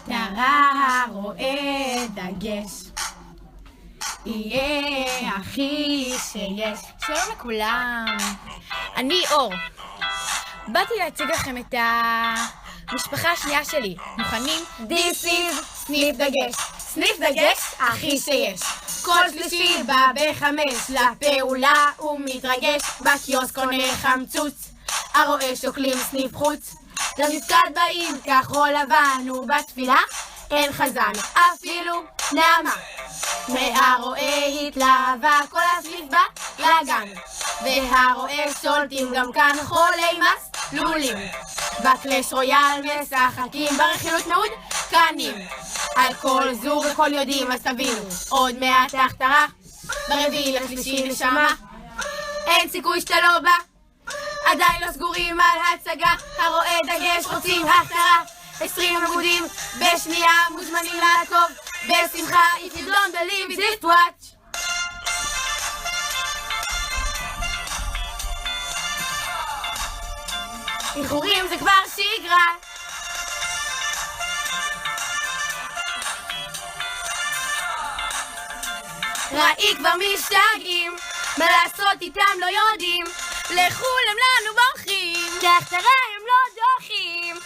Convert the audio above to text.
טרה רואה דגש, יהיה הכי שיש. שלום לכולם, אני אור. באתי להציג לכם את המשפחה השנייה שלי. מוכנים? This is סניף דגש. סניף דגש הכי שיש. כל שלישי בא ב5 לפעולה ומתרגש, בקיוסק קונה חמצוץ, הרואה שוקלים סניף חוץ. למפקד באים כחול לבן ובתפילה אין חזן אפילו נעמה. והרואה התלהבה כל הסניף בא לגן, והרואה שולטים גם כאן חולי מס לולים. בקלש רויאל משחקים ברכילות מעודכנים, על כל זוג וכל יודעים אז תבינו עוד מעט הכתרה. ברביעי לשלישי נשמה, אין סיכוי שאתה לא בא, עדיין לא סגורים על הצגה, הרואה דגש רוצים הכתרה. 20 עמודים בשנייה, מוזמנים לעקוב בשמחה. If you don't believe it, just watch. איחורים זה כבר שגרה, ראי כבר משתגעים, מה לעשות איתם לא יודעים, לכולם לנו בורחים, כי הכתרה הם לא דוחים.